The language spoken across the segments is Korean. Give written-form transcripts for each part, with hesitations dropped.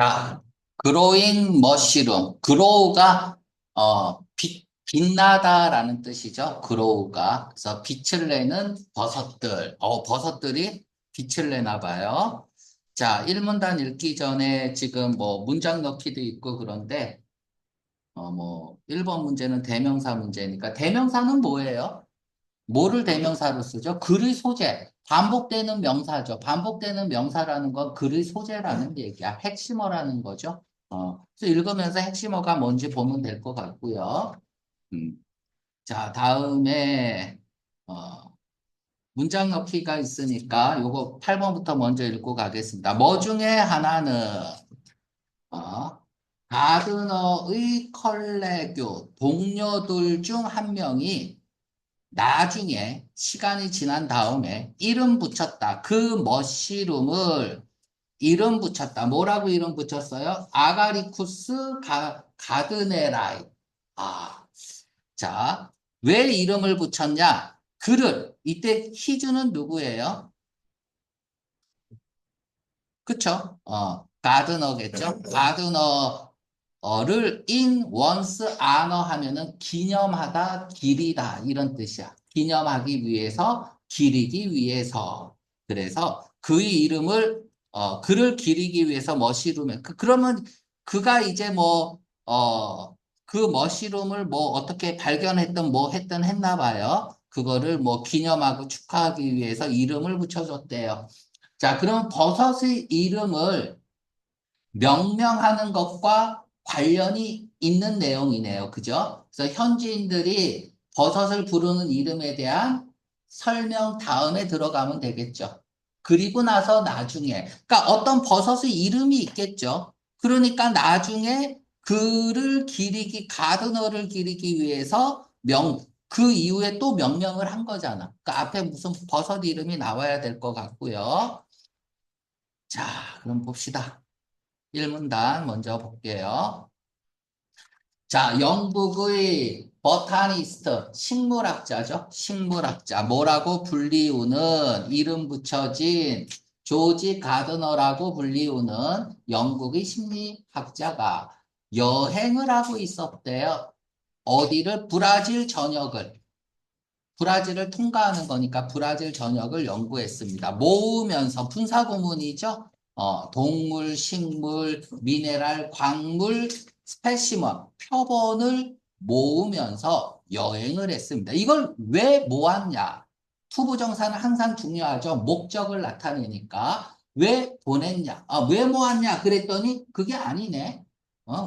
자, 그로잉 머시룸. 그로우가 빛나다라는 뜻이죠. 그로우가. 그래서 빛을 내는 버섯들. 버섯들이 빛을 내나 봐요. 자, 1문단 읽기 전에 지금 뭐 문장 넣기도 있고 그런데 1번 문제는 대명사 문제니까 대명사는 뭐예요? 뭐를 대명사로 쓰죠? 글의 소재. 반복되는 명사죠. 반복되는 명사라는 건 글의 소재라는 얘기야. 핵심어라는 거죠. 그래서 읽으면서 핵심어가 뭔지 보면 될 것 같고요. 음. 자, 다음에, 어, 문장 넣기가 있으니까 요거 8번부터 먼저 읽고 가겠습니다. 뭐 중에 하나는, 어, 가드너의 컬레교 동료들 중 한 명이 나중에 시간이 지난 다음에 이름 붙였다. 그 머시룸을 이름 붙였다. 뭐라고 이름 붙였어요? 아가리쿠스 가드네라이. 아, 자, 왜 이름을 붙였냐? 그를 이때 히즈는 누구예요? 그쵸? 가드너겠죠? 가드너를 in once honor 하면은 기념하다, 기리다 이런 뜻이야. 기념하기 위해서, 기리기 위해서. 그래서 그의 이름을 그를 기리기 위해서 머시룸에 그러면 그가 이제 그 머시룸을 뭐 어떻게 발견했든 뭐 했든 했나 봐요. 그거를 뭐 기념하고 축하하기 위해서 이름을 붙여줬대요. 자, 그럼 버섯의 이름을 명명하는 것과 관련이 있는 내용이네요. 그죠? 그래서 현지인들이 버섯을 부르는 이름에 대한 설명 다음에 들어가면 되겠죠. 그리고 나서 나중에, 그러니까 어떤 버섯의 이름이 있겠죠. 그러니까 나중에 그를 기리기, 가드너를 기리기 위해서 그 이후에 또 명명을 한 거잖아. 그러니까 앞에 무슨 버섯 이름이 나와야 될 것 같고요. 자, 그럼 봅시다. 1문단 먼저 볼게요. 자, 영국의 버타니스트, 식물학자죠. 식물학자. 뭐라고 불리우는 이름 붙여진 조지 가드너라고 불리우는 영국의 심리학자가 여행을 하고 있었대요. 어디를? 브라질 전역을. 브라질을 통과하는 거니까 브라질 전역을 연구했습니다. 모으면서 분사구문이죠. 동물, 식물, 미네랄, 광물, 스페시먼, 표본을 모으면서 여행을 했습니다. 이걸 왜 모았냐? 투부정사는 항상 중요하죠. 목적을 나타내니까. 왜 보냈냐? 왜 모았냐? 그랬더니 그게 아니네.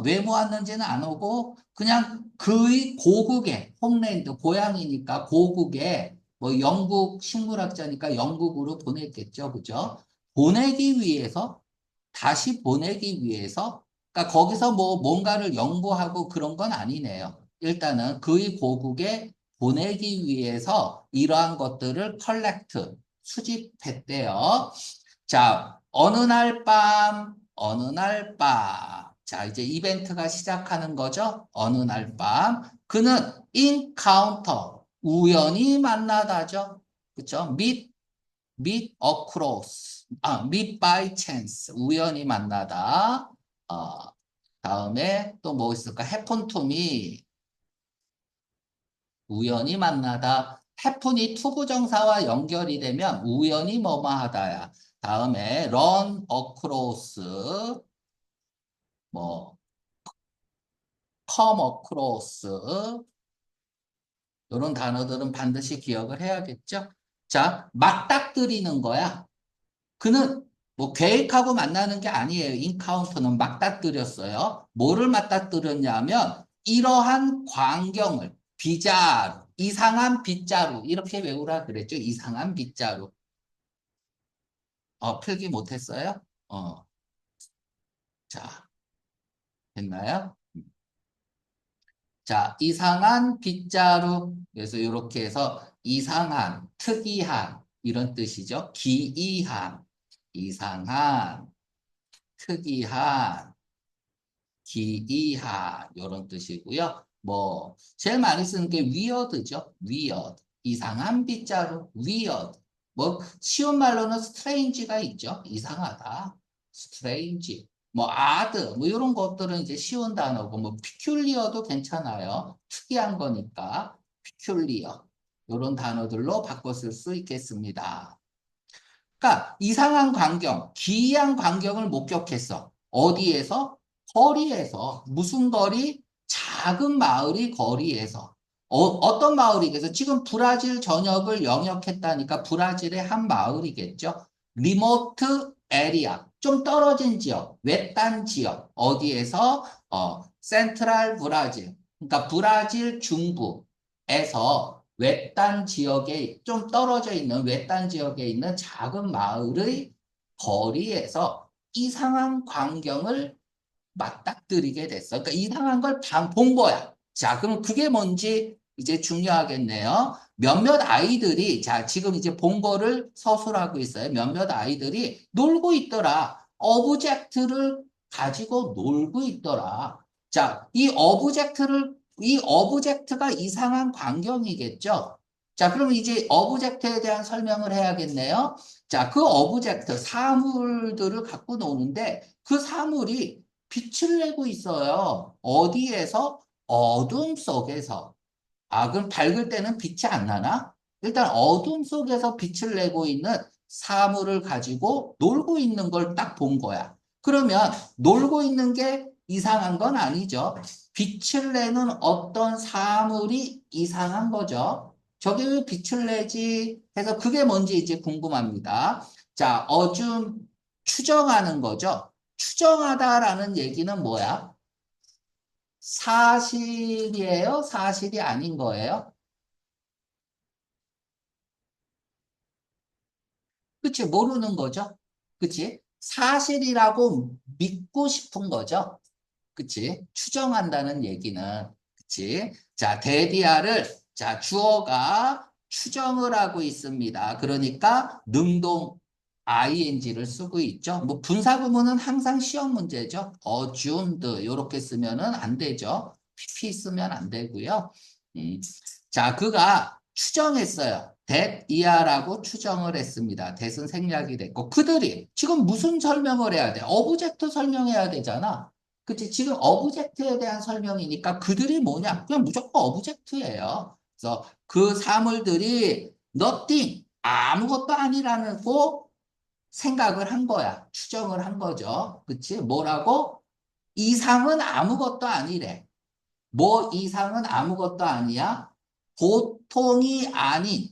왜 모았는지는 안 오고 그냥 그의 고국에 홈랜드 고향이니까 고국에 뭐 영국 식물학자니까 영국으로 보냈겠죠, 그죠? 보내기 위해서 다시 보내기 위해서 그러니까 거기서 뭐 뭔가를 연구하고 그런 건 아니네요. 일단은 그의 고국에 보내기 위해서 이러한 것들을 컬렉트 수집했대요. 자, 어느 날 밤. 자, 이제 이벤트가 시작하는 거죠. 어느 날 밤. 그는 인카운터, 우연히 만나다죠. 그쵸? meet by chance, 우연히 만나다. 어, 다음에 또 뭐 있을까? happen to me, 우연히 만나다. happen이 투부정사와 연결이 되면 우연히 뭐뭐 하다야. 다음에 run across, 뭐 come across 이런 단어들은 반드시 기억을 해야겠죠. 자, 맞닥뜨리는 거야. 그는 뭐 계획하고 만나는 게 아니에요. 인카운터는 맞닥뜨렸어요. 뭐를 맞닥뜨렸냐면 이러한 광경을 빗자루, 이상한 빗자루 이렇게 외우라 그랬죠. 이상한 빗자루. 풀기 못했어요? 자, 됐나요? 자, 이상한 빗자루. 그래서 이렇게 해서 이상한, 특이한 이런 뜻이죠. 기이한, 이상한, 특이한, 기이한 이런 뜻이고요. 뭐 제일 많이 쓰는 게 weird죠. weird. 이상한 빗자루, weird. 뭐 쉬운 말로는 strange가 있죠. 이상하다. strange. 뭐 odd, 뭐 이런 것들은 이제 쉬운 단어고, 뭐 peculiar도 괜찮아요. 특이한 거니까 peculiar 이런 단어들로 바꿔 쓸 수 있겠습니다. 그러니까 이상한 광경, 기이한 광경을 목격했어. 어디에서? 거리에서. 무슨 거리? 작은 마을이 거리에서. 어떤 마을이겠어? 지금 브라질 전역을 영역했다니까 브라질의 한 마을이겠죠. 리모트 에리아, 좀 떨어진 지역, 외딴 지역, 어디에서? 센트럴 브라질, 그러니까 브라질 중부에서 외딴 지역에 좀 떨어져 있는 외딴 지역에 있는 작은 마을의 거리에서 이상한 광경을 맞닥뜨리게 됐어. 그러니까 이상한 걸 본 거야. 자, 그럼 그게 뭔지 이제 중요하겠네요. 몇몇 아이들이, 자, 지금 이제 본 거를 서술하고 있어요. 몇몇 아이들이 놀고 있더라. 어브젝트를 가지고 놀고 있더라. 자, 이 어브젝트가 이상한 광경이겠죠? 자, 그럼 이제 어브젝트에 대한 설명을 해야겠네요. 자, 그 어브젝트, 사물들을 갖고 노는데 그 사물이 빛을 내고 있어요. 어디에서? 어둠 속에서. 아, 그럼 밝을 때는 빛이 안 나나? 일단 어둠 속에서 빛을 내고 있는 사물을 가지고 놀고 있는 걸 딱 본 거야. 그러면 놀고 있는 게 이상한 건 아니죠. 빛을 내는 어떤 사물이 이상한 거죠. 저게 왜 빛을 내지? 해서 그게 뭔지 이제 궁금합니다. 자, 추정하는 거죠. 추정하다라는 얘기는 뭐야? 사실이에요? 사실이 아닌 거예요? 그치? 모르는 거죠? 그치? 사실이라고 믿고 싶은 거죠? 그치? 추정한다는 얘기는. 그치? 자, 데디아를, 자, 주어가 추정을 하고 있습니다. 그러니까 능동 ing를 쓰고 있죠. 뭐 분사구문은 항상 시험 문제죠. assumed 이렇게 쓰면은 안 되죠. pp 쓰면 안 되고요. 자, 그가 추정했어요. that 이하라고 추정을 했습니다. that은 생략이 됐고 그들이 지금 무슨 설명을 해야 돼? 어브젝트 설명해야 되잖아. 그치? 지금 어브젝트에 대한 설명이니까 그들이 뭐냐? 그냥 무조건 어브젝트예요. 그래서 그 사물들이 nothing, 아무것도 아니라고 생각을 한 거야. 추정을 한 거죠. 그치? 뭐라고? 이상은 아무것도 아니래. 뭐 이상은 아무것도 아니야? 보통이 아닌,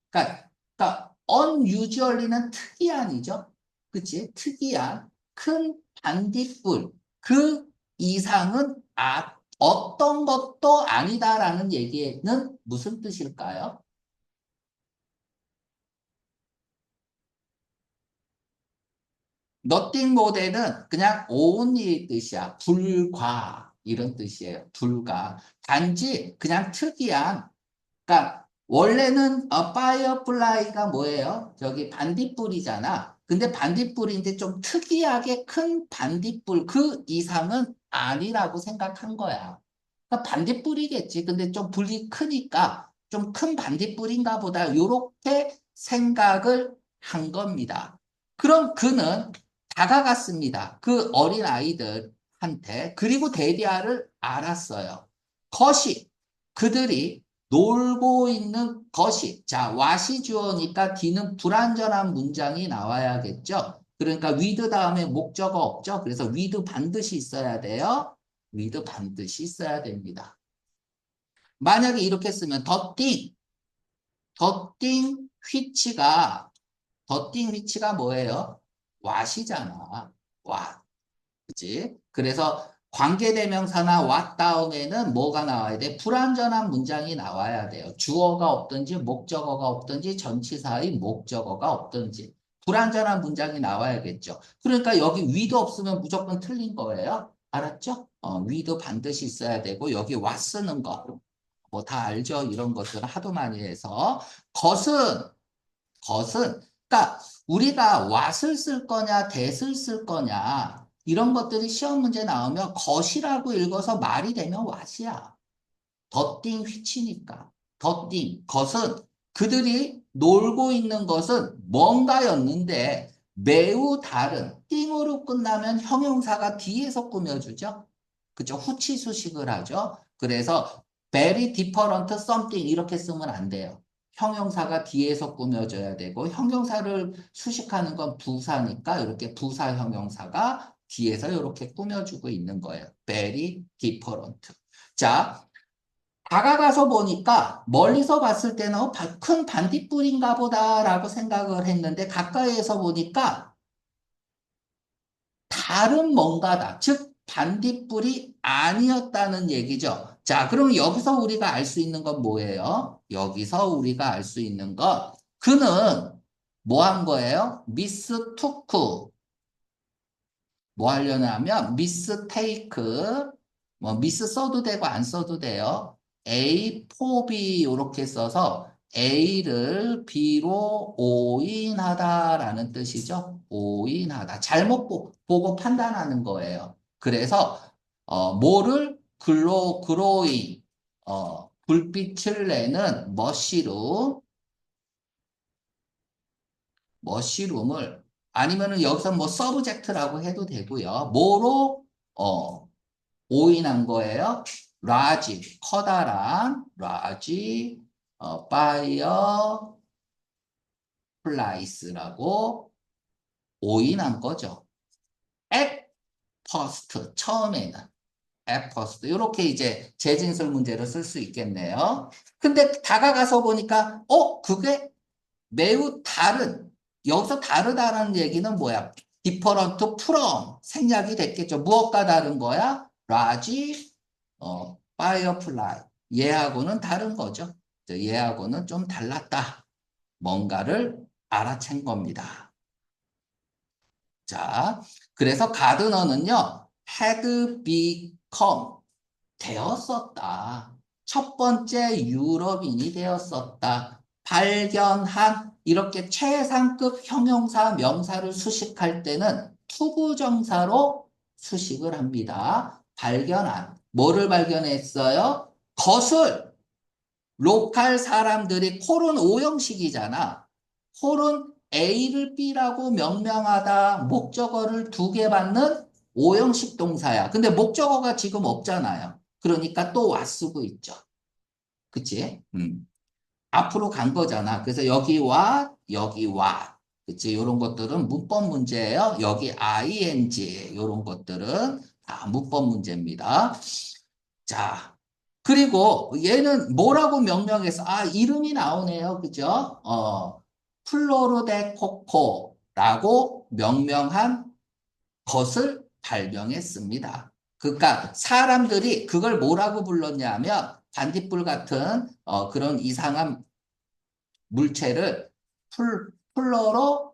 그러니까 unusually는 특이한이죠. 그치? 특이한 큰 반딧불. 그 이상은 어떤 것도 아니다라는 얘기는 무슨 뜻일까요? nothing more는 그냥 only의 뜻이야. 불과 이런 뜻이에요. 불과. 단지 그냥 특이한 그러니까 원래는 firefly가 뭐예요? 저기 반딧불이잖아. 근데 반딧불인데 좀 특이하게 큰 반딧불 그 이상은 아니라고 생각한 거야. 그러니까 반딧불이겠지. 근데 좀 불이 크니까 좀 큰 반딧불인가 보다. 이렇게 생각을 한 겁니다. 그럼 그는 다가갔습니다. 그 어린 아이들한테. 그리고 데디아를 알았어요. 것이 그들이 놀고 있는 것이 자 what이 주어니까 D는 불완전한 문장이 나와야겠죠. 그러니까 with 다음에 목적어 없죠. 그래서 with 반드시 있어야 돼요. with 반드시 있어야 됩니다. 만약에 이렇게 쓰면 더띵 which가 더띵 which가 뭐예요? what이잖아. what. 그치? 그래서 관계대명사나 what 다음에는 뭐가 나와야 돼? 불완전한 문장이 나와야 돼요. 주어가 없든지 목적어가 없든지 전치사의 목적어가 없든지 불완전한 문장이 나와야겠죠. 그러니까 여기 위도 없으면 무조건 틀린 거예요. 알았죠? 위도 반드시 있어야 되고 여기 what 쓰는 거. 뭐 다 알죠? 이런 것들은 하도 많이 해서 것은 그러니까 우리가 what을 쓸 거냐 that을 쓸 거냐 이런 것들이 시험 문제 나오면 것이라고 읽어서 말이 되면 what이야. 더띵 휘치니까. 더띵 것은 그들이 놀고 있는 것은 뭔가였는데 매우 다른, 띵으로 끝나면 형용사가 뒤에서 꾸며주죠. 그죠? 후치 수식을 하죠. 그래서 very different something 이렇게 쓰면 안 돼요. 형용사가 뒤에서 꾸며져야 되고 형용사를 수식하는 건 부사니까 이렇게 부사 형용사가 뒤에서 이렇게 꾸며주고 있는 거예요. very different. 자, 다가가서 보니까 멀리서 봤을 때는 큰 반딧불인가 보다라고 생각을 했는데 가까이에서 보니까 다른 뭔가다. 즉 반딧불이 아니었다는 얘기죠. 자, 그럼 여기서 우리가 알 수 있는 건 뭐예요? 여기서 우리가 알 수 있는 건 그는 뭐 한 거예요? 미스 투크 뭐 하려냐면 미스테이크 뭐 미스 써도 되고 안 써도 돼요. A, 포비 이렇게 써서 A를 B로 오인하다라는 뜻이죠. 오인하다. 잘못 보고 판단하는 거예요. 그래서 뭐를 그로잉 불빛을 내는 머시룸을 아니면은 여기서 뭐 서브젝트라고 해도 되고요. 뭐로 오인한 거예요? 라지 커다란 라지 파이어 플라이스라고 오인한 거죠. at first 처음에는 at first 이렇게 이제 재진술 문제로 쓸 수 있겠네요. 근데 다가가서 보니까 그게 매우 다른 여기서 다르다라는 얘기는 뭐야? different from 생략이 됐겠죠. 무엇과 다른 거야? large firefly 얘하고는 다른 거죠. 얘하고는 좀 달랐다. 뭔가를 알아챈 겁니다. 자, 그래서 가드너는요, had become 되었었다. 첫 번째 유럽인이 되었었다. 발견한 이렇게 최상급 형용사 명사를 수식할 때는 투부정사로 수식을 합니다. 발견한 뭐를 발견했어요? 것을 로컬 사람들이 콜은 오형식이잖아. 콜은 A를 B라고 명명하다 목적어를 두 개 받는 오형식 동사야. 근데 목적어가 지금 없잖아요. 그러니까 또 와 쓰고 있죠. 그치? 앞으로 간 거잖아. 그래서 여기 와, 여기 와. 그치? 이런 것들은 문법 문제예요. 여기 ing 이런 것들은 다 문법 문제입니다. 자, 그리고 얘는 뭐라고 명명해서 이름이 나오네요. 그죠? 플로르데 코코라고 명명한 것을 발명했습니다. 그러니까 사람들이 그걸 뭐라고 불렀냐면 반딧불 같은 그런 이상한 물체를 플로로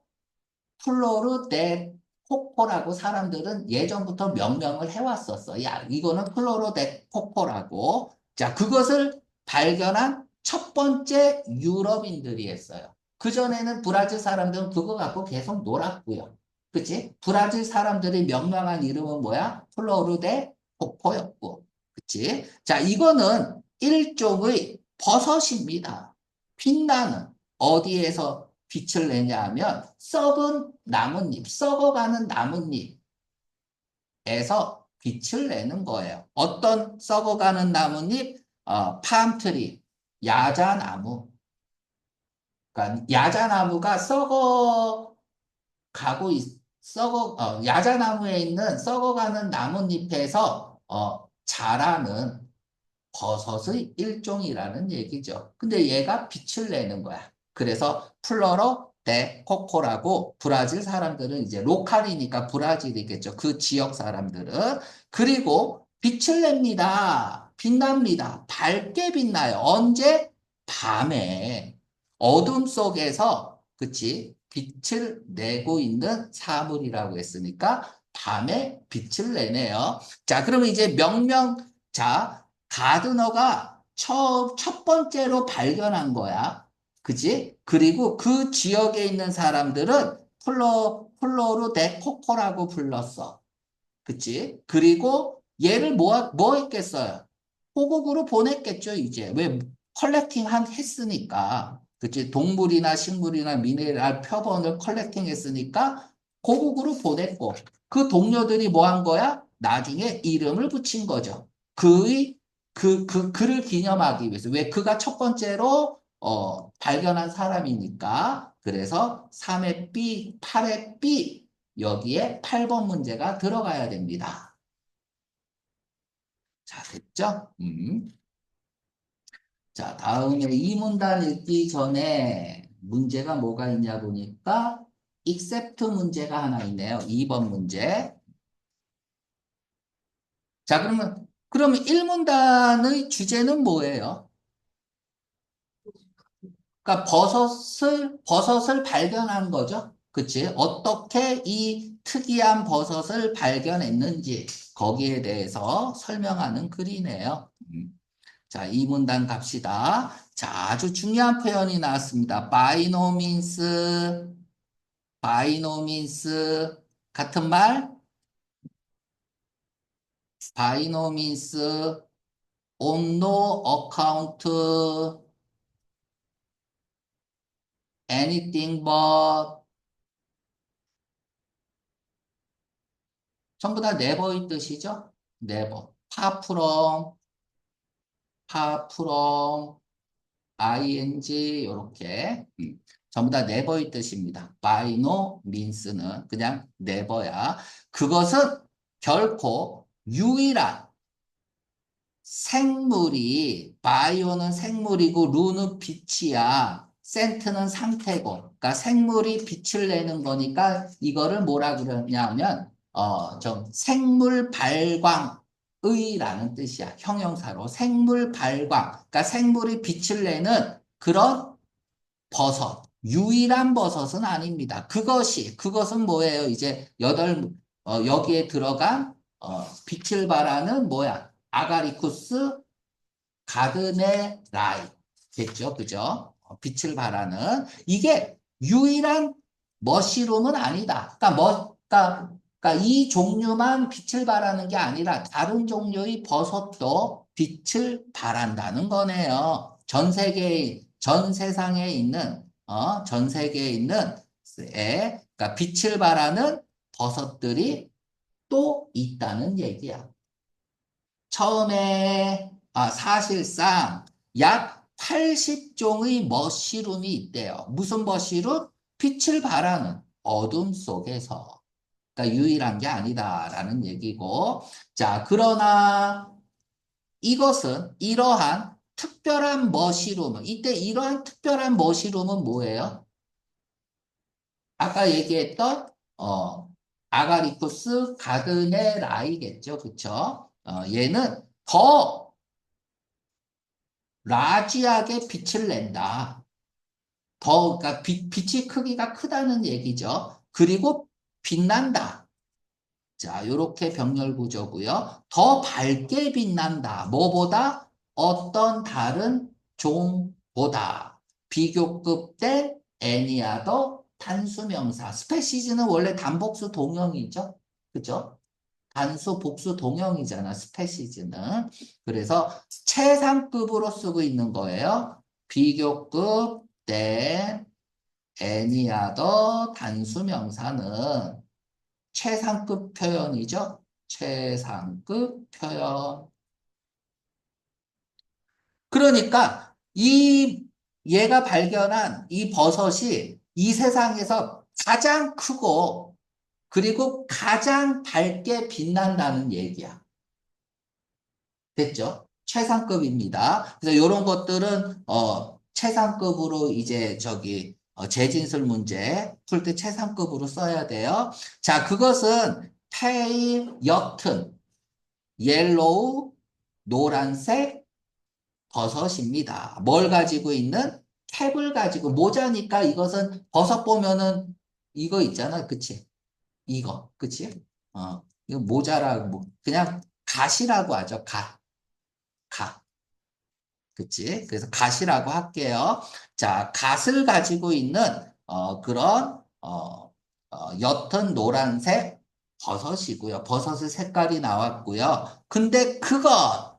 플로르 데 코코라고 사람들은 예전부터 명명을 해왔었어. 야, 이거는 플로르 데 코코라고. 자, 그것을 발견한 첫 번째 유럽인들이 했어요. 그전에는 브라질 사람들은 그거 갖고 계속 놀았고요. 그치? 브라질 사람들이 명명한 이름은 뭐야? 플로르 데 코코였고. 그치? 자, 이거는 일종의 버섯입니다. 빛나는. 어디에서 빛을 내냐 하면 썩은 나뭇잎, 썩어가는 나뭇잎에서 빛을 내는 거예요. 어떤 썩어가는 나뭇잎? 팜트리, 야자나무. 그러니까 야자나무가 야자나무에 있는 썩어가는 나뭇잎에서 자라는 버섯의 일종이라는 얘기죠. 근데 얘가 빛을 내는 거야. 그래서 플러러 데 코코라고 브라질 사람들은 이제 로컬이니까 브라질이겠죠. 그 지역 사람들은. 그리고 빛을 냅니다. 빛납니다. 밝게 빛나요. 언제? 밤에. 어둠 속에서, 그치? 빛을 내고 있는 사물이라고 했으니까 밤에 빛을 내네요. 자, 그러면 이제 자, 가드너가 첫 번째로 발견한 거야. 그지? 그리고 그 지역에 있는 사람들은 플로르 데 코코라고 불렀어. 그치? 그리고 얘를 뭐 했겠어요? 호국으로 보냈겠죠, 이제. 왜? 했으니까. 그치? 동물이나 식물이나 미네랄 표본을 컬렉팅 했으니까 고국으로 보냈고, 그 동료들이 뭐 한 거야? 나중에 이름을 붙인 거죠. 그를 기념하기 위해서. 왜? 그가 첫 번째로, 발견한 사람이니까. 그래서 3의 B, 8의 B, 여기에 8번 문제가 들어가야 됩니다. 자, 됐죠? 자, 다음에 이 문단 읽기 전에 문제가 뭐가 있냐 보니까 except 문제가 하나 있네요. 2번 문제. 자, 그러면 1문단의 주제는 뭐예요? 그러니까 버섯을 발견한 거죠. 그치? 어떻게 이 특이한 버섯을 발견했는지 거기에 대해서 설명하는 글이네요. 자, 이 문단 갑시다. 자, 아주 중요한 표현이 나왔습니다. by no means, by no means, 같은 말, by no means, on no account, anything but, 전부 다 never의 뜻이죠? never. far from, far from, ing, 요렇게. 전부 다 never의 뜻입니다. by no means는 그냥 never야. 그것은 결코 유일한 생물이, 바이오는 생물이고 루는 빛이야. 센트는 상태고. 그러니까 생물이 빛을 내는 거니까 이거를 뭐라 그러냐면 좀 생물 발광의라는 뜻이야. 형용사로 생물 발광. 그러니까 생물이 빛을 내는 그런 버섯. 유일한 버섯은 아닙니다. 그것은 뭐예요? 이제 여기에 들어간, 빛을 발하는 뭐야? 아가리쿠스 가드네라이. 겠죠? 그죠? 빛을 발하는. 이게 유일한 머시룸은 아니다. 그러니까 이 종류만 빛을 발하는 게 아니라 다른 종류의 버섯도 빛을 발한다는 거네요. 전 세상에 있는, 전 세계에 있는, 그러니까 빛을 발하는 버섯들이 또 있다는 얘기야. 사실상 약 80종의 머시룸이 있대요. 무슨 머시룸? 빛을 발하는 어둠 속에서. 그러니까 유일한 게 아니다라는 얘기고. 자, 그러나 이러한 특별한 머시룸은, 이때 이러한 특별한 머시룸은 뭐예요? 아까 얘기했던, 아가리쿠스 가드네 라이겠죠. 그쵸? 얘는 더 라지하게 빛을 낸다. 그러니까 빛이 크기가 크다는 얘기죠. 그리고 빛난다. 자, 요렇게 병렬 구조고요. 더 밝게 빛난다. 뭐보다? 어떤 다른 종보다. 비교급 대 애니아더 단수명사. 스페시즈는 원래 단복수 동형이죠. 그죠? 단수, 복수 동형이잖아, 스페시즈는. 그래서 최상급으로 쓰고 있는 거예요. 비교급 대 애니아더 단수 명사는 최상급 표현이죠. 최상급 표현. 그러니까 얘가 발견한 이 버섯이 이 세상에서 가장 크고 그리고 가장 밝게 빛난다는 얘기야. 됐죠? 최상급입니다. 그래서 이런 것들은 최상급으로 이제 재진술 문제 풀 때 최상급으로 써야 돼요. 자, 그것은 페일 옅은 옐로우 노란색 버섯입니다. 뭘 가지고 있는? 캡을 가지고 모자니까 이것은 버섯 보면은 이거 있잖아. 그치? 이거. 그치? 이거 모자라고 그냥 갓이라고 하죠. 갓. 그치? 그래서 갓이라고 할게요. 자, 갓을 가지고 있는 그런 옅은 노란색 버섯이고요. 버섯의 색깔이 나왔고요. 근데 그것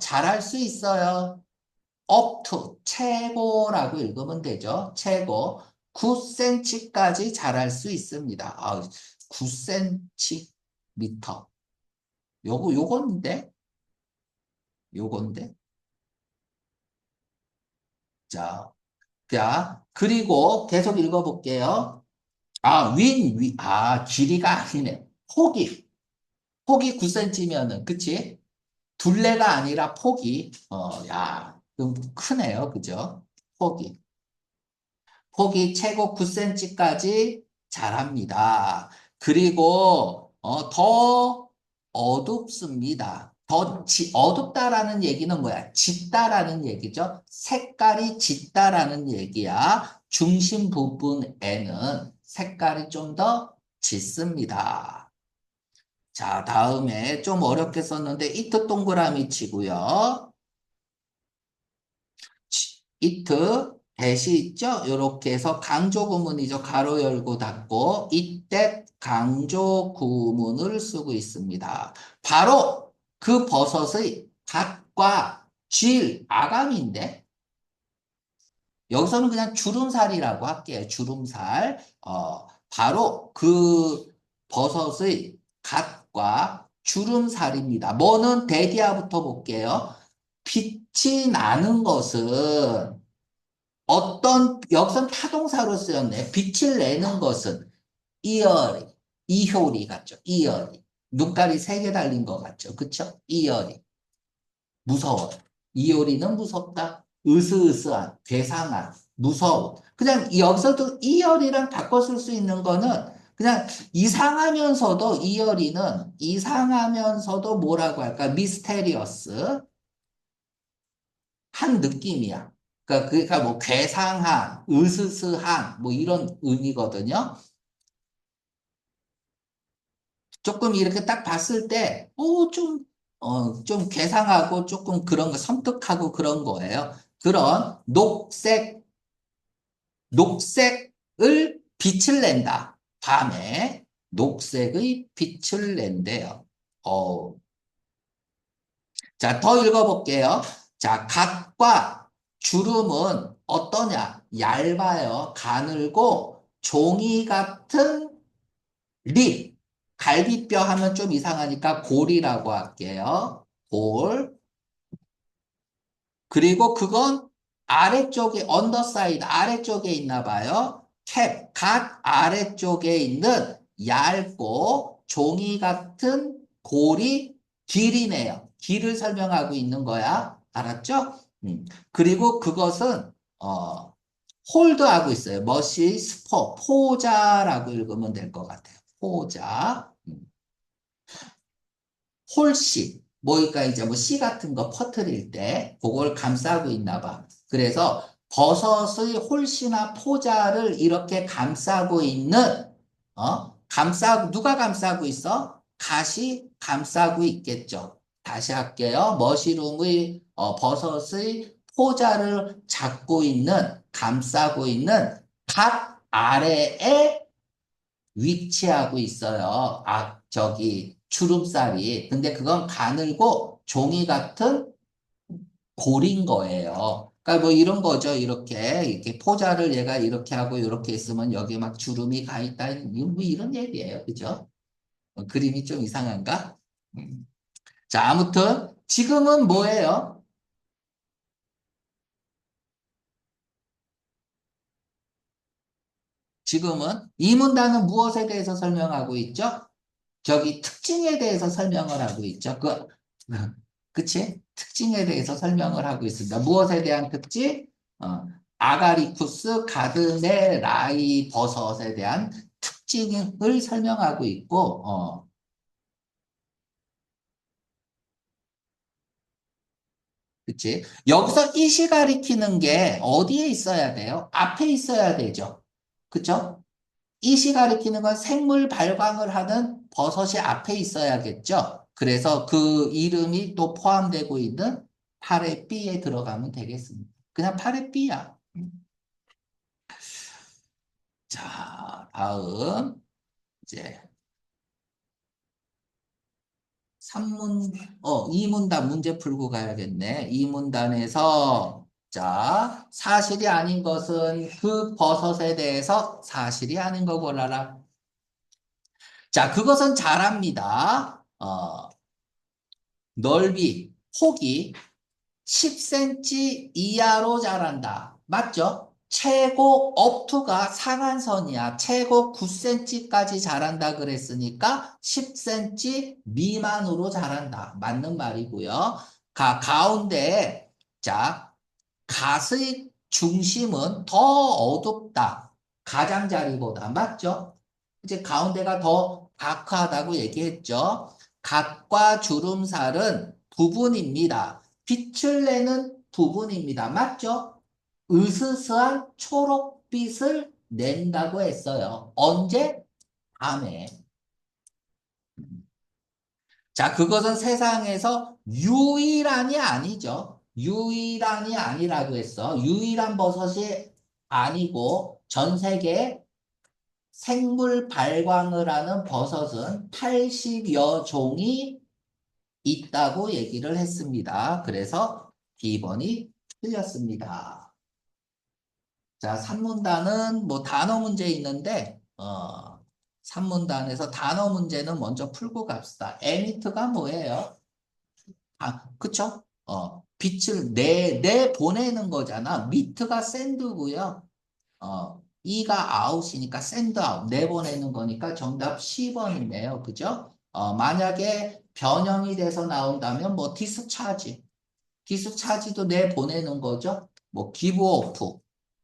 자랄 수 있어요. up to, 최고라고 읽으면 되죠. 최고. 9cm까지 자랄 수 있습니다. 9cm. 요건데? 요건데? 자, 그리고 계속 읽어볼게요. 길이가 아니네. 폭이 9cm면은, 그치? 둘레가 아니라 폭이, 좀 크네요. 그죠? 폭이. 폭이 최고 9cm까지 자랍니다. 그리고, 더 어둡습니다. 어둡다라는 얘기는 뭐야? 짙다라는 얘기죠. 색깔이 짙다라는 얘기야. 중심 부분에는 색깔이 좀 더 짙습니다. 자, 다음에 좀 어렵게 썼는데, 이트 동그라미 치고요. 이트 대시 있죠? 이렇게 해서 강조 구문이죠. 가로 열고 닫고 이때 강조 구문을 쓰고 있습니다. 바로 그 버섯의 갓과 질 아감인데 여기서는 그냥 주름살이라고 할게요. 주름살. 바로 그 버섯의 갓과 주름살입니다. 뭐는 대디아부터 볼게요. 빛이 나는 것은 여기선 타동사로 쓰였네. 빛을 내는 것은 이어리, 이효리 같죠. 이어리. 눈깔이 세 개 달린 것 같죠. 그쵸? 이어리. 무서워. 이효리는 무섭다. 으스으스한, 괴상한, 무서운. 그냥 여기서도 이열이랑 바꿔 쓸 수 있는 거는 그냥 이상하면서도 뭐라고 할까? 미스테리어스. 한 느낌이야. 그러니까 뭐 괴상한, 으스스한 뭐 이런 의미거든요. 조금 이렇게 딱 봤을 때, 좀 괴상하고 조금 그런 거 섬뜩하고 그런 거예요. 그런 녹색을 빛을 낸다. 밤에 녹색의 빛을 낸대요. 어, 자, 더 읽어볼게요. 자, 갓과 주름은 어떠냐? 얇아요. 가늘고 종이 같은 립. 갈비뼈 하면 좀 이상하니까 골이라고 할게요. 골. 그리고 그건 아래쪽에, 언더사이드 아래쪽에 있나 봐요. 갓 아래쪽에 있는 얇고 종이 같은 골이 길이네요. 길을 설명하고 있는 거야. 알았죠? 그리고 그것은, 어, 홀드하고 있어요. 멋이 포자라고 읽으면 될 것 같아요. 포자. 홀씨, 뭐니까 이제 뭐 씨 같은 거 퍼뜨릴 때 그걸 감싸고 있나 봐. 그래서 버섯의 홀씨나 포자를 이렇게 감싸고 있는, 누가 감싸고 있어? 갓이 감싸고 있겠죠. 다시 할게요. 머시룸의, 버섯의 포자를 잡고 있는, 감싸고 있는 갓 아래에 위치하고 있어요. 주름살이. 근데 그건 가늘고 종이 같은 골인 거예요. 그러니까 뭐 이런 거죠. 이렇게 포자를 얘가 이렇게 하고 이렇게 있으면 여기 막 주름이 가 있다. 뭐 이런 얘기예요. 그죠? 그림이 좀 이상한가? 음. 자, 아무튼 지금은 뭐예요? 지금은 이 문단은 무엇에 대해서 설명하고 있죠? 저기 특징에 대해서 설명을 하고 있죠. 그치? 특징에 대해서 설명을 하고 있습니다. 무엇에 대한 특징? 아가리쿠스 가드네라이 버섯에 대한 특징을 설명하고 있고, 그치? 여기서 이시 가리키는 게 어디에 있어야 돼요? 앞에 있어야 되죠. 그쵸? 이시 가리키는 건 생물 발광을 하는 버섯이 앞에 있어야겠죠. 그래서 그 이름이 또 포함되고 있는 8의 B에 들어가면 되겠습니다. 그냥 8의 B야. 자, 다음 이제 3문, 2문단 문제 풀고 가야겠네. 2문단에서 자, 사실이 아닌 것은 그 버섯에 대해서 사실이 아닌 거 골라라. 자, 그것은 잘합니다. 넓이, 폭이 10cm 이하로 자란다. 맞죠? 최고 업투가 상한선이야. 최고 9cm까지 자란다 그랬으니까 10cm 미만으로 자란다. 맞는 말이고요. 가운데 자, 갓의 중심은 더 어둡다. 가장자리보다. 맞죠? 이제 가운데가 더 다크하다고 얘기했죠. 갓과 주름살은 부분입니다. 빛을 내는 부분입니다. 맞죠? 으스스한 초록빛을 낸다고 했어요. 언제? 밤에. 자, 그것은 세상에서 유일한이 아니죠. 유일한이 아니라고 했어. 유일한 버섯이 아니고 전 세계 생물 발광을 하는 버섯은 80여 종이 있다고 얘기를 했습니다. 그래서 B번이 틀렸습니다. 자, 산문단은 뭐 단어 문제 있는데, 산문단에서 단어 문제는 먼저 풀고 갑시다. 에미트가 뭐예요? 아, 그쵸? 빛을 내보내는 거잖아. 미트가 샌드고요. 이가 아웃이니까 샌드 아웃, 내보내는 거니까 정답 10번이네요. 그죠? 만약에 변형이 돼서 나온다면 뭐 디스차지. 디스차지도 내보내는 거죠. 뭐 기브오프,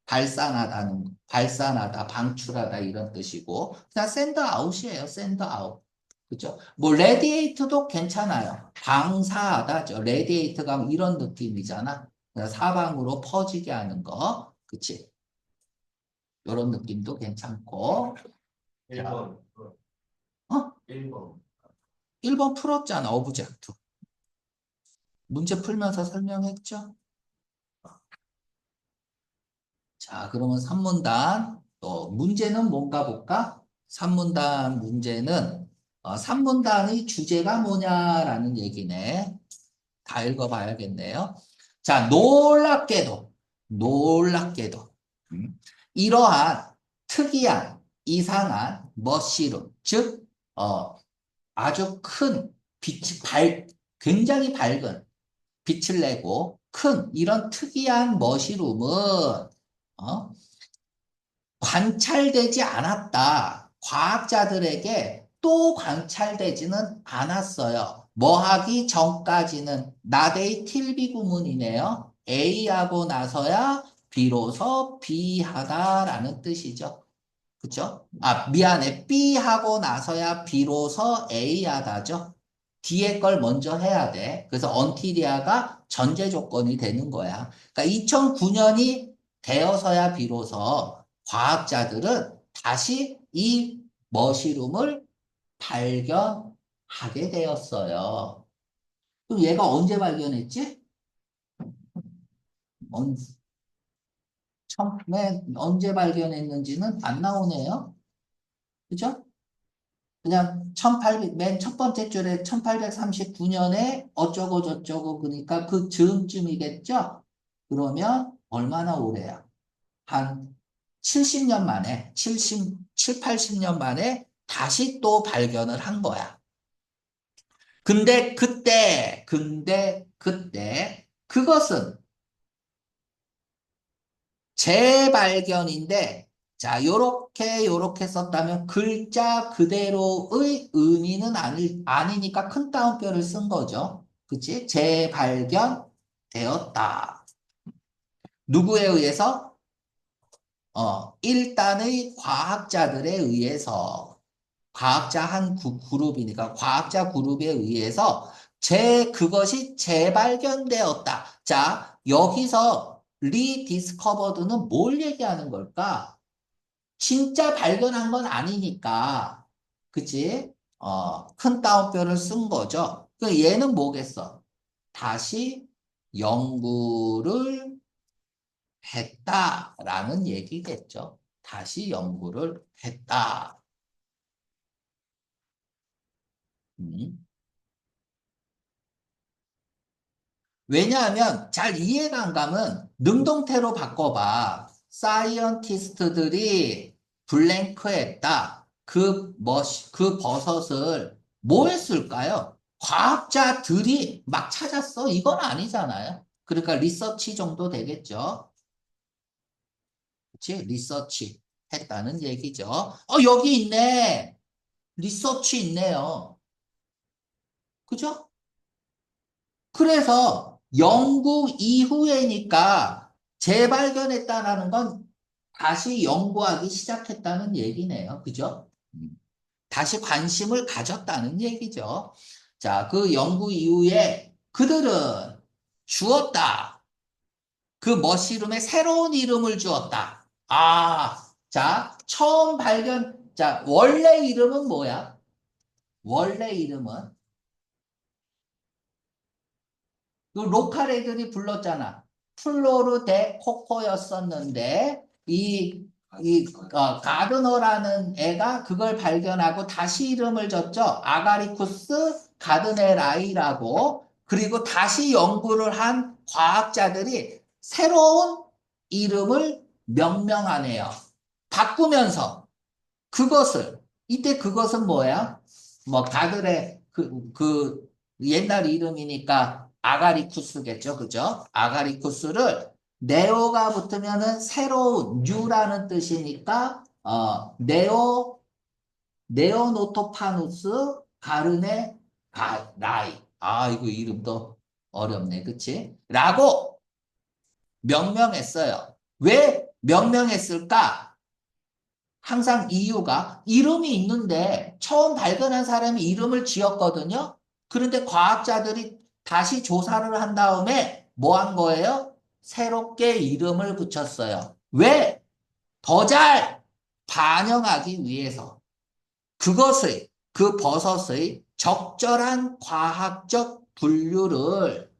발산하다, 방출하다 이런 뜻이고. 그냥 샌드 아웃이에요. 샌드 아웃. 그죠? 뭐 레디에이트도 괜찮아요. 방사하다죠. 레디에이트가 이런 느낌이잖아. 그냥 사방으로 퍼지게 하는 거. 그치? 이런 느낌도 괜찮고. 자, 1번. 어? 1번. 1번 풀었잖아. 오브젝트. 문제 풀면서 설명했죠? 자, 그러면 3문단. 또 문제는 뭔가 볼까? 3문단 문제는 3문단의 주제가 뭐냐라는 얘기네. 다 읽어봐야겠네요. 자, 놀랍게도, 이러한 특이한, 이상한 머시룸, 즉, 아주 큰 굉장히 밝은 빛을 내고 큰 이런 특이한 머시룸은, 어, 관찰되지 않았다. 과학자들에게 또 관찰되지는 않았어요. 뭐 하기 전까지는 나데이 틸비 구문이네요. A하고 나서야 비로소 B하다라는 뜻이죠. 그쵸? 미안해. B하고 나서야 비로소 A하다죠. 뒤에 걸 먼저 해야 돼. 그래서 언티리아가 전제 조건이 되는 거야. 그러니까 2009년이 되어서야 비로소 과학자들은 다시 이 머시룸을 발견하게 되었어요. 그럼 얘가 언제 발견했지? 언, 처음에 언제 발견했는지는 안 나오네요. 그죠? 그냥 맨 첫 번째 줄에 1839년에 어쩌고 저쩌고 그러니까 그 즈음쯤이겠죠? 그러면 얼마나 오래야? 한 70년 만에, 80년 만에 다시 또 발견을 한 거야. 근데 그때 그것은 재발견인데 자, 요렇게 썼다면 글자 그대로의 의미는 아니니까 큰 따옴표를 쓴 거죠. 그치? 재발견되었다. 누구에 의해서? 일단의 과학자들에 의해서 과학자 한 그룹이니까 과학자 그룹에 의해서 그것이 재발견되었다. 자, 여기서 리디스커버드는 뭘 얘기하는 걸까? 진짜 발견한 건 아니니까. 그치? 큰 따옴표를 쓴 거죠. 그 얘는 뭐겠어? 다시 연구를 했다라는 얘기겠죠. 다시 연구를 했다. 음. 왜냐하면 잘 이해가 안 가면 능동태로 바꿔봐. 사이언티스트들이 블랭크했다. 그 버섯을 뭐 했을까요? 과학자들이 막 찾았어? 이건 아니잖아요. 그러니까 리서치 정도 되겠죠. 그치? 리서치 했다는 얘기죠. 여기 있네. 리서치 있네요. 그죠? 그래서 연구 이후에니까 재발견했다라는 건 다시 연구하기 시작했다는 얘기네요. 그죠? 다시 관심을 가졌다는 얘기죠. 자, 그 연구 이후에 그들은 주었다. 그 머시룸에 새로운 이름을 주었다. 자, 처음 발견, 자, 원래 이름은 뭐야? 원래 이름은 그 로컬 애들이 불렀잖아. 플로르 데 코코였었는데 가드너라는 애가 그걸 발견하고 다시 이름을 줬죠. 아가리쿠스 가드네라이라고. 그리고 다시 연구를 한 과학자들이 새로운 이름을 명명하네요. 바꾸면서 이때 그것은 뭐야? 뭐 가들의 그 옛날 이름이니까 아가리쿠스겠죠. 그죠? 아가리쿠스를 네오가 붙으면은 새로운 뉴라는 뜻이니까 네오노토파누스 가르네 라이. 이거 이름도 어렵네. 그치? 라고 명명했어요. 왜 명명했을까? 항상 이유가 이름이 있는데 처음 발견한 사람이 이름을 지었거든요. 그런데 과학자들이 다시 조사를 한 다음에 뭐 한 거예요? 새롭게 이름을 붙였어요. 왜? 더 잘 반영하기 위해서 그 버섯의 적절한 과학적 분류를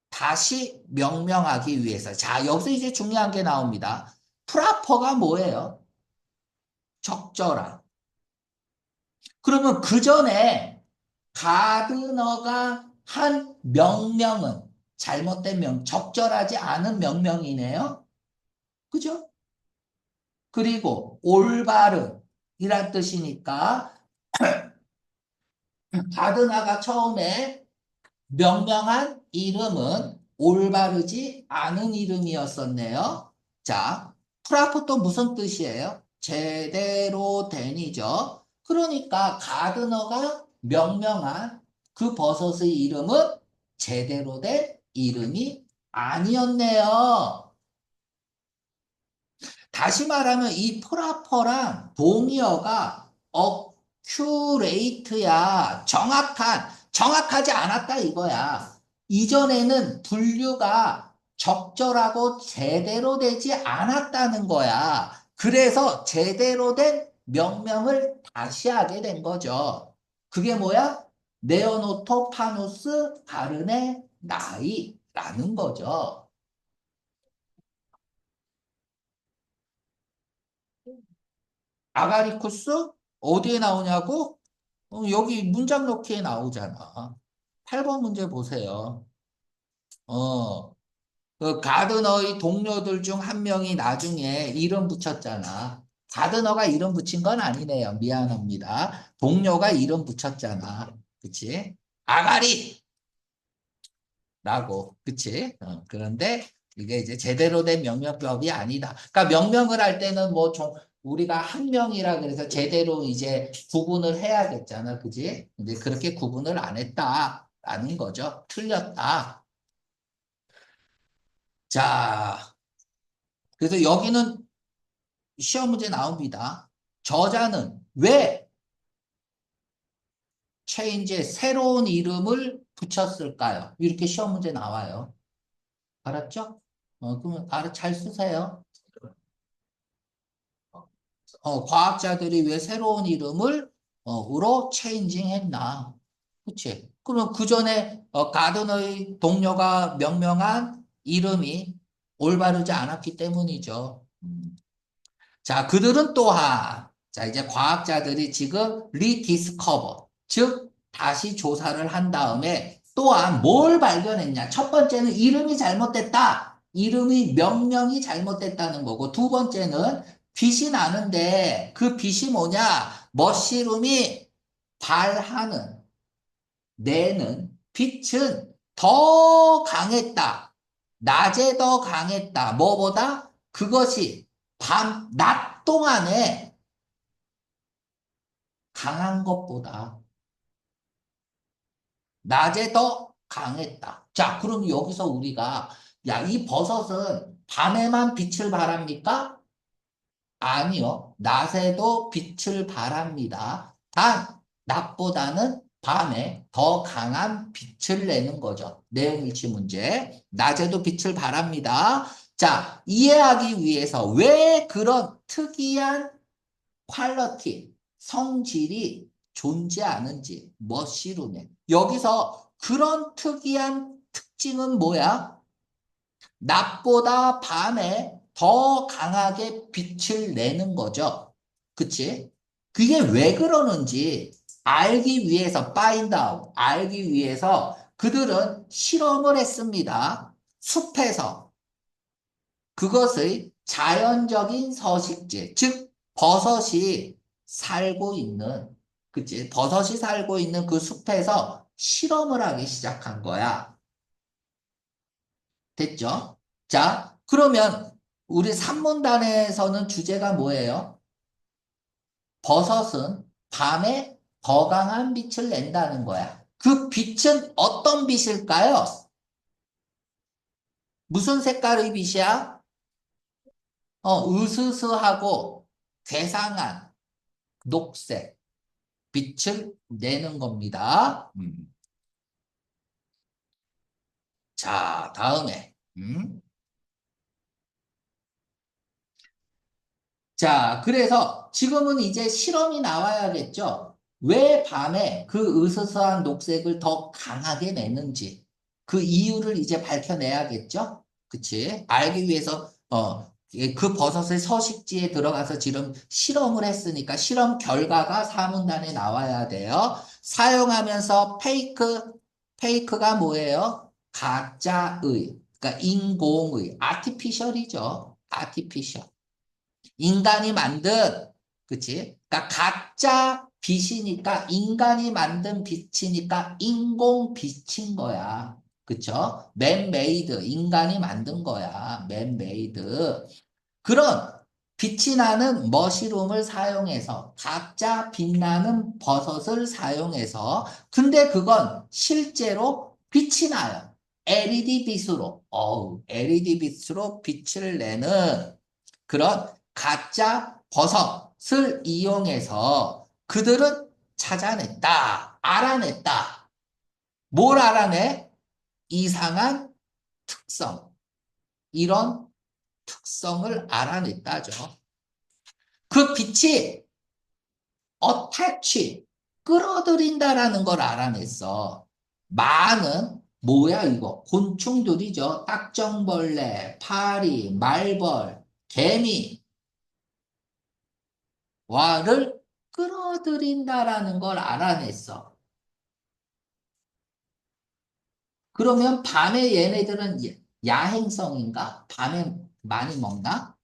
다시 명명하기 위해서. 자, 여기서 이제 중요한 게 나옵니다. 프라퍼가 뭐예요? 적절한. 그러면 그 전에 가드너가 한 명명은 잘못된 적절하지 않은 명명이네요. 그죠? 그리고 올바른 이란 뜻이니까 가드너가 처음에 명명한 이름은 올바르지 않은 이름이었었네요. 자, 프라포 또 무슨 뜻이에요? 제대로 된이죠. 그러니까 가드너가 명명한 그 버섯의 이름은 제대로 된 이름이 아니었네요. 다시 말하면 이 프라퍼랑 동의어가 어큐레이트야. 정확하지 않았다 이거야. 이전에는 분류가 적절하고 제대로 되지 않았다는 거야. 그래서 제대로 된 명명을 다시 하게 된 거죠. 그게 뭐야? 네오노토파누스 가르네 나이라는 거죠. 아가리쿠스? 어디에 나오냐고? 여기 문장 넣기에 나오잖아. 8번 문제 보세요. 어, 그 가드너의 동료들 중 한 명이 나중에 이름 붙였잖아. 가드너가 이름 붙인 건 아니네요. 미안합니다. 동료가 이름 붙였잖아. 그치? 아가리! 라고. 그치? 그런데 이게 이제 제대로 된 명명법이 아니다. 그러니까 명명을 할 때는 뭐 우리가 한 명이라 그래서 제대로 이제 구분을 해야겠잖아. 그지? 근데 그렇게 구분을 안 했다라는 거죠. 틀렸다. 자, 그래서 여기는 시험 문제 나옵니다. 저자는 왜 체인지에 새로운 이름을 붙였을까요? 이렇게 시험 문제 나와요. 알았죠? 그러면 잘 쓰세요. 과학자들이 왜 새로운 이름을 으로 체인징 했나? 그치? 그럼 그 전에 가든의 동료가 명명한 이름이 올바르지 않았기 때문이죠. 자, 그들은 또한 자, 이제 과학자들이 지금 리디스커버, 즉 다시 조사를 한 다음에 또한 뭘 발견했냐? 첫 번째는 이름이 잘못됐다. 이름이 명령이 잘못됐다는 거고, 두 번째는 빛이 나는데 그 빛이 뭐냐? 머시룸이 발하는, 내는 빛은 더 강했다. 낮에 더 강했다. 뭐보다? 그것이 낮 동안에 강한 것보다 낮에 더 강했다. 자, 그럼 여기서 우리가 야, 이 버섯은 밤에만 빛을 발합니까? 아니요. 낮에도 빛을 발합니다. 단, 낮보다는 밤에 더 강한 빛을 내는 거죠. 내용일치 문제. 낮에도 빛을 발합니다. 자, 이해하기 위해서 왜 그런 특이한 퀄러티, 성질이 존재하는지, 머시룸에. 여기서 그런 특이한 특징은 뭐야? 낮보다 밤에 더 강하게 빛을 내는 거죠. 그치? 그게 왜 그러는지 알기 위해서, find out, 알기 위해서 그들은 실험을 했습니다. 숲에서 그것의 자연적인 서식지, 즉, 버섯이 살고 있는, 그치? 버섯이 살고 있는 그 숲에서 실험을 하기 시작한 거야. 됐죠? 자, 그러면 우리 산문단에서는 주제가 뭐예요? 버섯은 밤에 더 강한 빛을 낸다는 거야. 그 빛은 어떤 빛일까요? 무슨 색깔의 빛이야? 으스스하고 괴상한 녹색 빛을 내는 겁니다. 자, 다음에. 자, 그래서 지금은 이제 실험이 나와야겠죠? 왜 밤에 그 으스스한 녹색을 더 강하게 내는지 그 이유를 이제 밝혀내야겠죠? 그치? 알기 위해서, 그 버섯의 서식지에 들어가서 지금 실험을 했으니까 실험 결과가 사문단에 나와야 돼요. 사용하면서 페이크가 뭐예요? 가짜의, 그러니까 인공의, 아티피셜이죠. 아티피셜. 인간이 만든, 그치? 그러니까 가짜 빛이니까 인간이 만든 빛이니까 인공 빛인 거야. 그쵸? 맨메이드, 인간이 만든 거야. 맨메이드. 그런 빛이 나는 머시룸을 사용해서 가짜 빛나는 버섯을 사용해서 근데 그건 실제로 빛이 나요. LED 빛으로. LED 빛으로 빛을 내는 그런 가짜 버섯을 이용해서 그들은 찾아냈다. 알아냈다. 뭘 알아내? 이상한 특성. 이런 특성을 알아냈다죠. 그 빛이 attach, 끌어들인다라는 걸 알아냈어. 많은, 뭐야 이거? 곤충들이죠. 딱정벌레, 파리, 말벌, 개미, 와를 끌어들인다라는 걸 알아냈어. 그러면 밤에 얘네들은 야행성인가? 밤에 많이 먹나?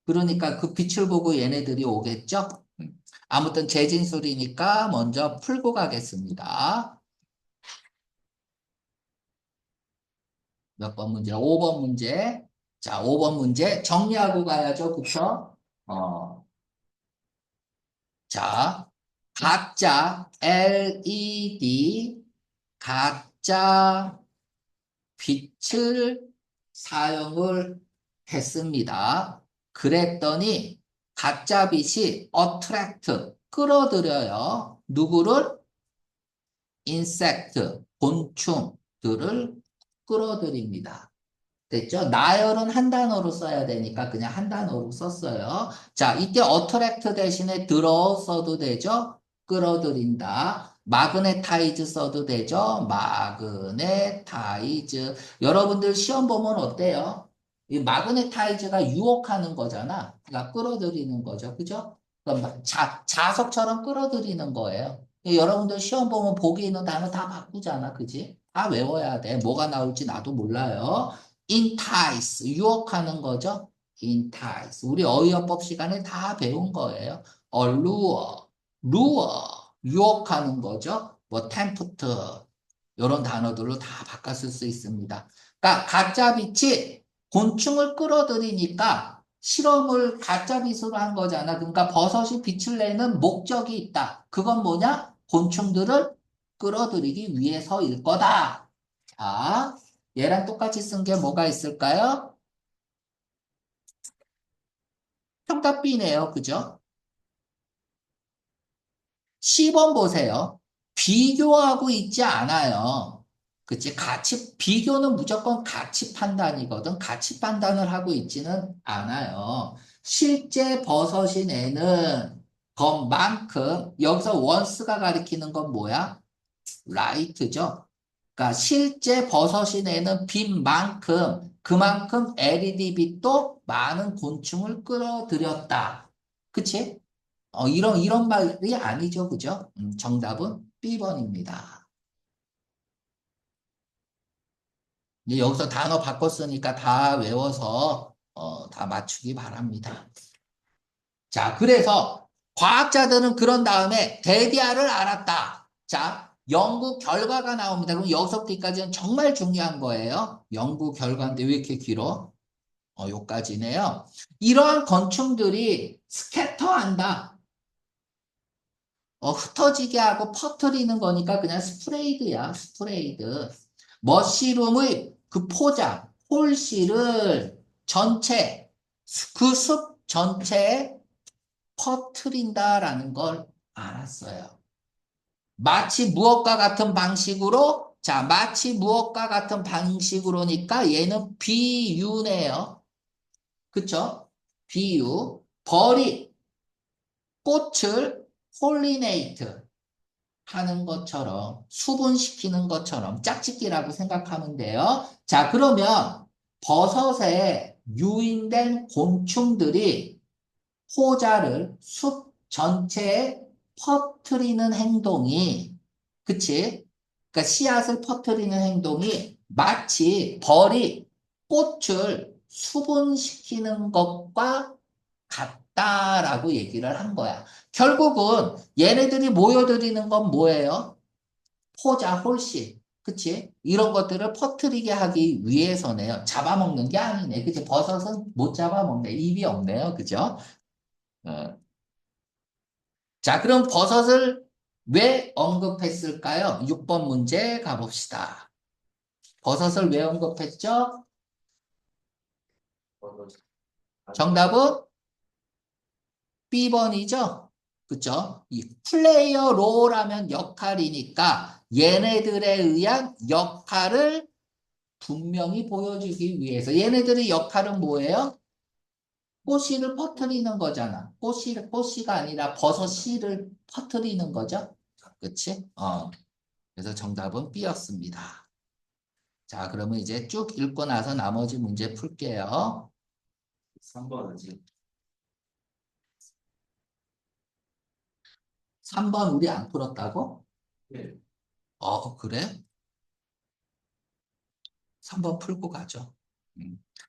그러니까 그 빛을 보고 얘네들이 오겠죠? 아무튼 재진술이니까 먼저 풀고 가겠습니다. 몇 번 문제? 5번 문제. 자, 5번 문제 정리하고 가야죠. 그쵸? 어, 자, 가짜 LED, 가짜 빛을 사용을 했습니다. 그랬더니 가짜 빛이 attract, 끌어들여요. 누구를? insect, 곤충들을 끌어들입니다. 됐죠? 나열은 한 단어로 써야 되니까 그냥 한 단어로 썼어요. 자, 이때 attract 대신에 draw 써도 되죠? 끌어들인다. 마그네타이즈 써도 되죠? 마그네타이즈. 여러분들 시험 보면 어때요? 이 마그네타이즈가 유혹하는 거잖아. 그러니까 끌어들이는 거죠. 그죠? 그럼 자석처럼 끌어들이는 거예요. 여러분들 시험 보면 보기 있는 단어 다 바꾸잖아. 그지? 다 외워야 돼. 뭐가 나올지 나도 몰라요. entice, 유혹하는 거죠. entice. 우리 어휘어법 시간에 다 배운 거예요. allure, lure, 유혹하는 거죠. 뭐 tempt, 이런 단어들로 다 바꿨을 수 있습니다. 그러니까 가짜빛이 곤충을 끌어들이니까 실험을 가짜빛으로 한 거잖아. 그러니까 버섯이 빛을 내는 목적이 있다. 그건 뭐냐? 곤충들을 끌어들이기 위해서일 거다. 자, 얘랑 똑같이 쓴 게 뭐가 있을까요? 정답 B네요. 그죠? 10번 보세요. 비교하고 있지 않아요. 그치? 비교는 무조건 가치 판단이거든. 가치 판단을 하고 있지는 않아요. 실제 버섯이 내는 것만큼, 여기서 원스가 가리키는 건 뭐야? 라이트죠. 그러니까 실제 버섯이 내는 빛만큼, 그만큼 LED 빛도 많은 곤충을 끌어들였다. 그치? 이런 말이 아니죠. 그죠? 정답은 B번입니다. 이제 여기서 단어 바꿨으니까 다 외워서, 다 맞추기 바랍니다. 자, 그래서 과학자들은 그런 다음에 데디아를 알았다. 자, 연구 결과가 나옵니다. 그럼 여기서부터 여기까지는 정말 중요한 거예요. 연구 결과인데 왜 이렇게 길어? 요까지네요. 이러한 건충들이 스캐터한다. 흩어지게 하고 퍼뜨리는 거니까 그냥 스프레이드야, 스프레이드. 머시룸의 그 포장, 홀씨를 전체, 그 숲 전체에 퍼뜨린다라는 걸 알았어요. 마치 무엇과 같은 방식으로, 자, 마치 무엇과 같은 방식으로니까 얘는 비유네요. 그쵸? 비유. 벌이 꽃을 폴리네이트 하는 것처럼 수분시키는 것처럼 짝짓기라고 생각하면 돼요. 자, 그러면 버섯에 유인된 곤충들이 포자를 숲 전체에 퍼뜨리는 행동이, 그치? 그러니까 씨앗을 퍼뜨리는 행동이 마치 벌이 꽃을 수분시키는 것과 같다라고 얘기를 한 거야. 결국은 얘네들이 모여들이는 건 뭐예요? 포자, 홀씨. 그치? 이런 것들을 퍼뜨리게 하기 위해서네요. 잡아먹는 게 아니네. 그치? 버섯은 못 잡아먹네. 입이 없네요. 그죠? 어. 자, 그럼 버섯을 왜 언급했을까요? 6번 문제 가봅시다. 버섯을 왜 언급했죠? 정답은 B번이죠? 그쵸? 이 플레이어 롤하면 역할이니까 얘네들에 의한 역할을 분명히 보여주기 위해서. 얘네들의 역할은 뭐예요? 꽃씨를 퍼뜨리는 거잖아. 꽃씨가 아니라 버섯 씨를 퍼뜨리는 거죠? 그치? 그래서 정답은 B였습니다. 자, 그러면 이제 쭉 읽고 나서 나머지 문제 풀게요. 3번이지. 3번 우리 안 풀었다고? 네. 그래? 3번 풀고 가죠.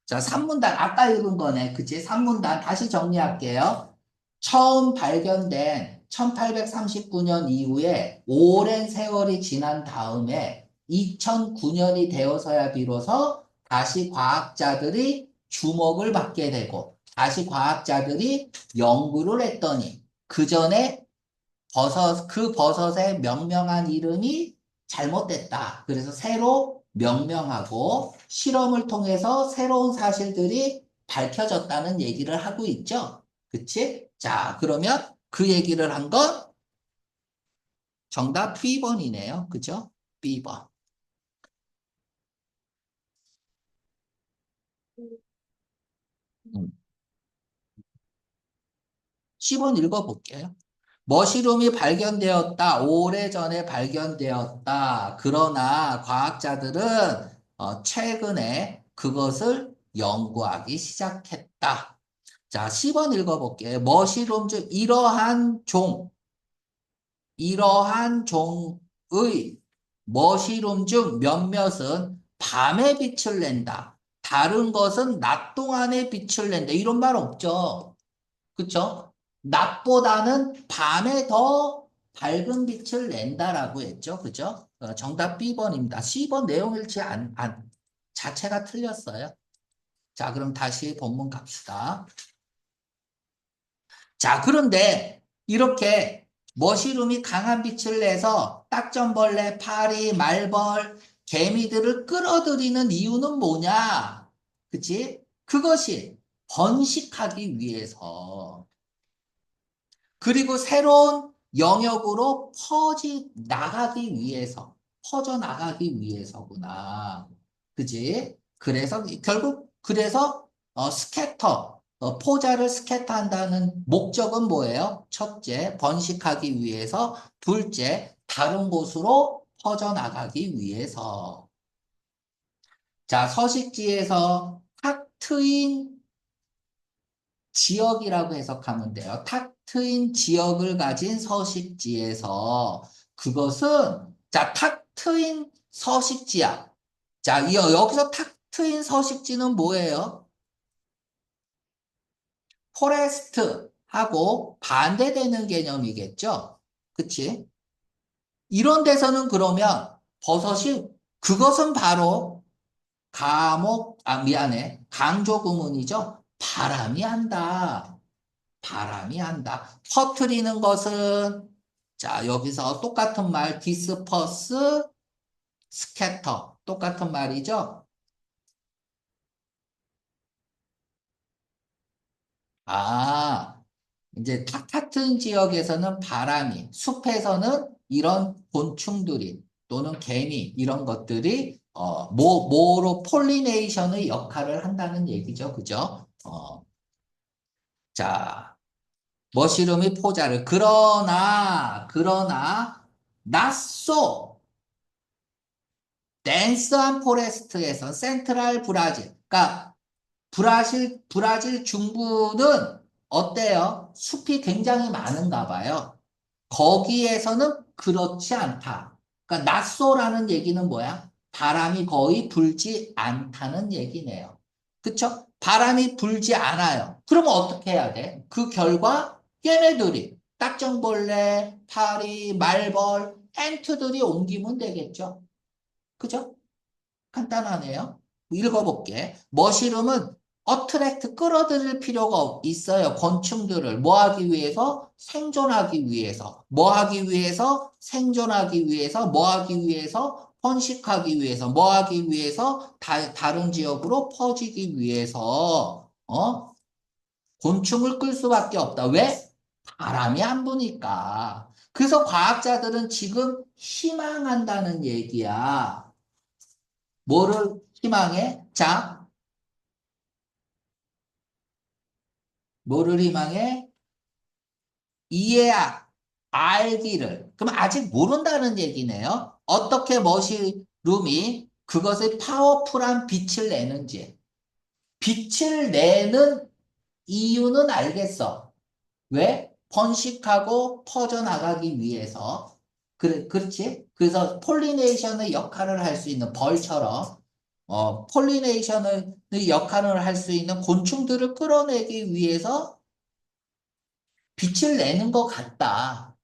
자, 3문단 아까 읽은 거네. 그치? 3문단 다시 정리할게요. 처음 발견된 1839년 이후에 오랜 세월이 지난 다음에 2009년이 되어서야 비로소 다시 과학자들이 주목을 받게 되고 다시 과학자들이 연구를 했더니 그 전에 그 버섯의 명명한 이름이 잘못됐다. 그래서 새로 명명하고 실험을 통해서 새로운 사실들이 밝혀졌다는 얘기를 하고 있죠. 그치? 자, 그러면 그 얘기를 한 건 정답 B번이네요. 그죠? B번. 10번 읽어볼게요. 머시룸이 발견되었다. 오래전에 발견되었다. 그러나 과학자들은 최근에 그것을 연구하기 시작했다. 자, 10번 읽어볼게요. 머시룸 중 이러한 종의 머시룸 중 몇몇은 밤에 빛을 낸다. 다른 것은 낮 동안에 빛을 낸다. 이런 말 없죠. 그쵸? 낮보다는 밤에 더 밝은 빛을 낸다라고 했죠. 그죠? 정답 B번입니다. C번 내용일치 자체가 틀렸어요. 자, 그럼 다시 본문 갑시다. 자, 그런데 이렇게 머시룸이 강한 빛을 내서 딱전벌레, 파리, 말벌, 개미들을 끌어들이는 이유는 뭐냐? 그치? 그것이 번식하기 위해서. 그리고 새로운 영역으로 나가기 위해서, 퍼져나가기 위해서구나. 그지? 그래서, 결국, 그래서, 포자를 스캐터 한다는 목적은 뭐예요? 첫째, 번식하기 위해서. 둘째, 다른 곳으로 퍼져나가기 위해서. 자, 서식지에서 탁 트인 지역이라고 해석하면 돼요. 탁 트인 지역을 가진 서식지에서 그것은 탁 트인 서식지야. 자, 여기서 탁 트인 서식지는 뭐예요? 포레스트하고 반대되는 개념이겠죠? 그치? 이런 데서는 그러면 버섯이 그것은 바로 미안해. 강조구문이죠. 바람이 한다. 바람이 한다. 퍼트리는 것은 자, 여기서 똑같은 말 디스퍼스, 스캐터 똑같은 말이죠. 아, 이제 같은 지역에서는 바람이, 숲에서는 이런 곤충들이 또는 개미 이런 것들이 뭐로 폴리네이션의 역할을 한다는 얘기죠. 그죠? 자, 머시룸이 포자를 그러나 not so 댄스한 포레스트에서 센트럴 브라질 그러니까 브라질 중부는 어때요? 숲이 굉장히 많은가 봐요. 거기에서는 그렇지 않다. 그러니까 낮소라는 얘기는 뭐야? 바람이 거의 불지 않다는 얘기네요. 그쵸? 바람이 불지 않아요. 그러면 어떻게 해야 돼? 그 결과 얘네들이 딱정벌레, 파리, 말벌, 앤트들이 옮기면 되겠죠. 그죠? 간단하네요. 읽어볼게. 머시룸은 어트랙트 끌어들일 필요가 있어요. 곤충들을 뭐 하기 위해서? 생존하기 위해서. 뭐 하기 위해서? 생존하기 위해서. 뭐 하기 위해서? 번식하기 위해서. 뭐 하기 위해서? 다른 지역으로 퍼지기 위해서. 곤충을 끌 수밖에 없다. 왜? 바람이 안 부니까. 그래서 과학자들은 지금 희망한다는 얘기야. 뭐를 희망해? 자, 뭐를 희망해? 이해야, 알기를. 그럼 아직 모른다는 얘기네요. 어떻게 머시룸이 그것의 파워풀한 빛을 내는지. 빛을 내는 이유는 알겠어. 왜? 번식하고 퍼져나가기 위해서. 그렇지? 그래서 폴리네이션의 역할을 할 수 있는 벌처럼 폴리네이션의 역할을 할 수 있는 곤충들을 끌어내기 위해서 빛을 내는 것 같다.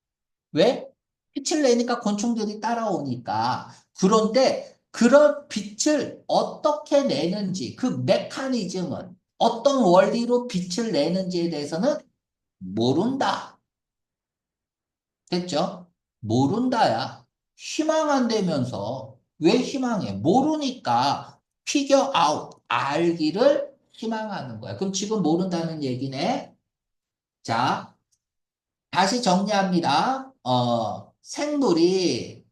왜? 빛을 내니까 곤충들이 따라오니까. 그런데 그런 빛을 어떻게 내는지, 그 메커니즘은 어떤 원리로 빛을 내는지에 대해서는 모른다. 됐죠? 모른다야. 희망한다면서. 왜 희망해? 모르니까 figure out, 알기를 희망하는 거야. 그럼 지금 모른다는 얘기네. 자, 다시 정리합니다. 생물이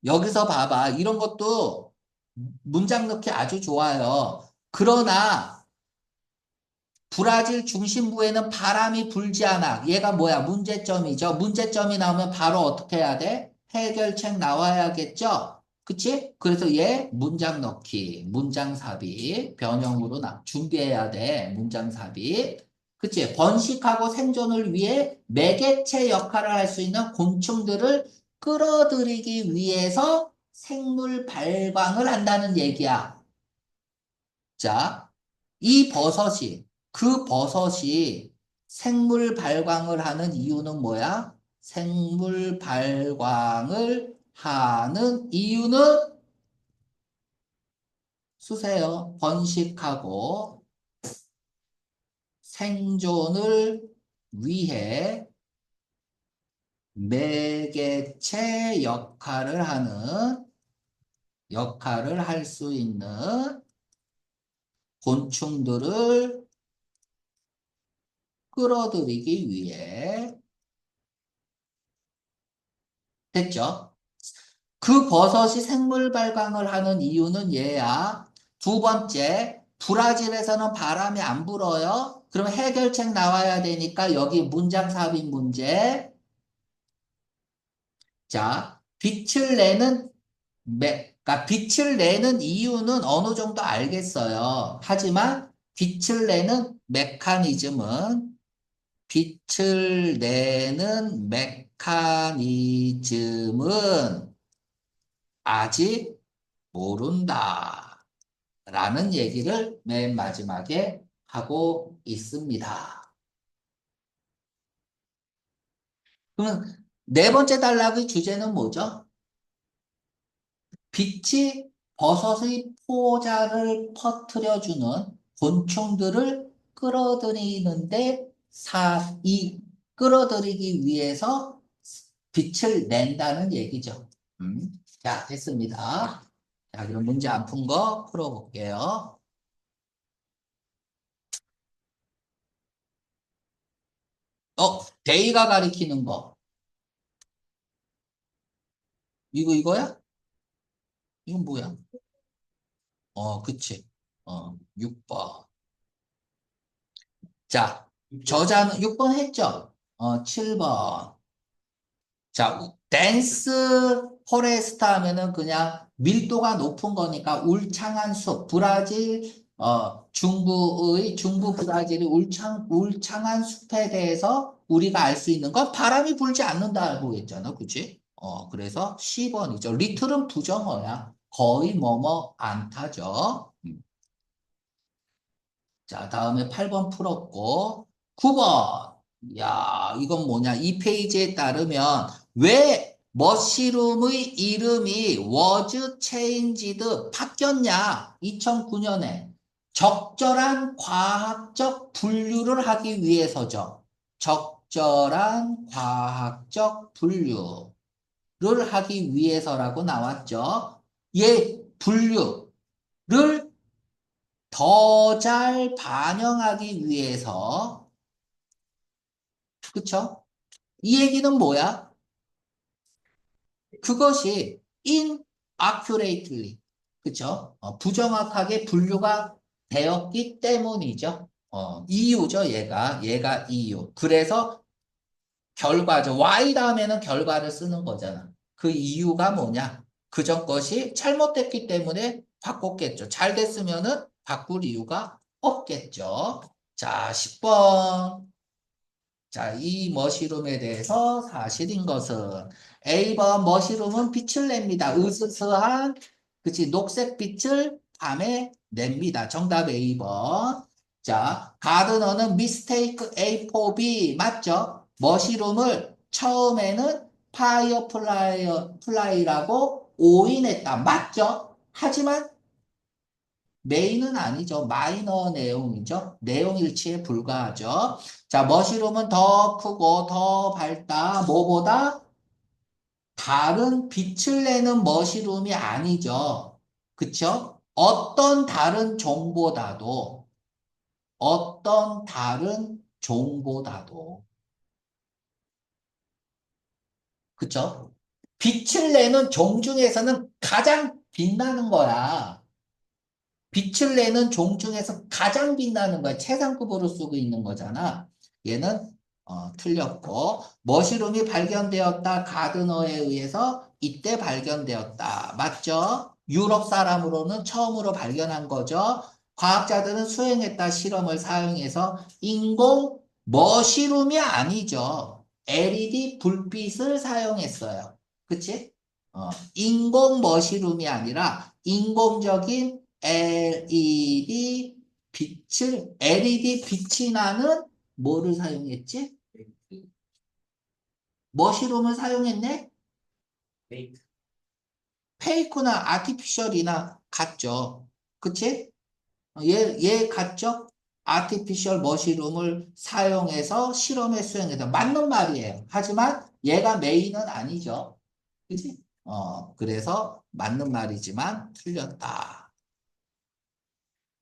여기서 봐봐. 이런 것도 문장 넣기 아주 좋아요. 그러나 브라질 중심부에는 바람이 불지 않아. 얘가 뭐야? 문제점이죠. 문제점이 나오면 바로 어떻게 해야 돼? 해결책 나와야겠죠? 그치? 그래서 얘 문장 넣기, 문장 삽입, 변형으로 준비해야 돼. 문장 삽입. 그치? 번식하고 생존을 위해 매개체 역할을 할 수 있는 곤충들을 끌어들이기 위해서 생물 발광을 한다는 얘기야. 자, 이 버섯이, 그 버섯이 생물 발광을 하는 이유는 뭐야? 생물 발광을 하는 이유는 쓰세요. 번식하고 생존을 위해 매개체 역할을 할 수 있는 곤충들을 끌어들이기 위해 됐죠? 그 버섯이 생물 발광을 하는 이유는 얘야. 두 번째, 브라질에서는 바람이 안 불어요. 그럼 해결책 나와야 되니까 여기 문장 삽입 문제. 자, 그러니까 빛을 내는 이유는 어느 정도 알겠어요. 하지만 빛을 내는 메커니즘은 아직 모른다. 라는 얘기를 맨 마지막에 하고 있습니다. 그러면 네 번째 단락의 주제는 뭐죠? 빛이 버섯의 포자를 퍼뜨려주는 곤충들을 끌어들이는데 끌어들이기 위해서 빛을 낸다는 얘기죠. 자, 됐습니다. 자, 그럼 문제 안 푼 거 풀어볼게요. 데이가 가리키는 거. 이거야? 이건 뭐야? 그치. 6번. 자, 저자는 6번 했죠? 7번. 자, dense 포레스트 하면은 그냥 밀도가 높은 거니까 울창한 숲. 중부 브라질의 울창한 숲에 대해서 우리가 알 수 있는 건 바람이 불지 않는다고 했잖아. 그치? 그래서 10번이죠. 리틀은 부정어야. 거의 뭐뭐 않다죠. 자, 다음에 8번 풀었고, 9번. 야, 이건 뭐냐? 이 페이지에 따르면 왜 머시룸의 이름이 was changed 바뀌었냐? 2009년에 적절한 과학적 분류를 하기 위해서죠. 적절한 과학적 분류를 하기 위해서라고 나왔죠. 얘 분류를 더 잘 반영하기 위해서, 그쵸? 이 얘기는 뭐야? 그것이 inaccurately, 그쵸? 부정확하게 분류가 되었기 때문이죠. 이유죠, 얘가 이유. 그래서 결과죠. Y 다음에는 결과를 쓰는 거잖아. 그 이유가 뭐냐? 그전 것이 잘못됐기 때문에 바꿨겠죠. 잘 됐으면은 바꿀 이유가 없겠죠. 자, 10번. 자, 이 머시룸에 대해서 사실인 것은 A번 머시룸은 빛을 냅니다. 으스스한 그치 녹색 빛을 밤에 냅니다. 정답 A번. 자, 가드너는 미스테이크 A4B 맞죠? 머시룸을 처음에는 플라이라고 오인했다. 맞죠? 하지만 메인은 아니죠. 마이너 내용이죠. 내용 일치에 불과하죠. 자, 머시룸은 더 크고 더 밝다. 뭐보다? 다른 빛을 내는 머시룸이 아니죠. 그쵸? 어떤 다른 종보다도. 그쵸? 빛을 내는 종 중에서는 가장 빛나는 거야. 빛을 내는 종 중에서 가장 빛나는 거야. 최상급으로 쓰고 있는 거잖아. 얘는 틀렸고 머시룸이 발견되었다. 가드너에 의해서 이때 발견되었다. 맞죠? 유럽 사람으로는 처음으로 발견한 거죠. 과학자들은 수행했다. 실험을 사용해서 인공 머시룸이 아니죠. LED 불빛을 사용했어요. 그치? 인공 머시룸이 아니라 인공적인 LED 빛이 나는 뭐를 사용했지? 머시룸을 사용했네? 페이크. 페이크나 아티피셜이나 같죠. 그치? 얘 같죠? 아티피셜 머시룸을 사용해서 실험에 수행해서 맞는 말이에요. 하지만 얘가 메인은 아니죠. 그치? 그래서 맞는 말이지만 틀렸다.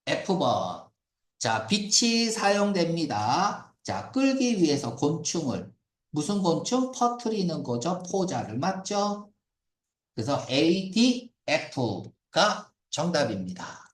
F번. 자, 빛이 사용됩니다. 자, 끌기 위해서 곤충을. 무슨 곤충? 퍼뜨리는 거죠. 포자를. 맞죠? 그래서 A, D, F가 정답입니다.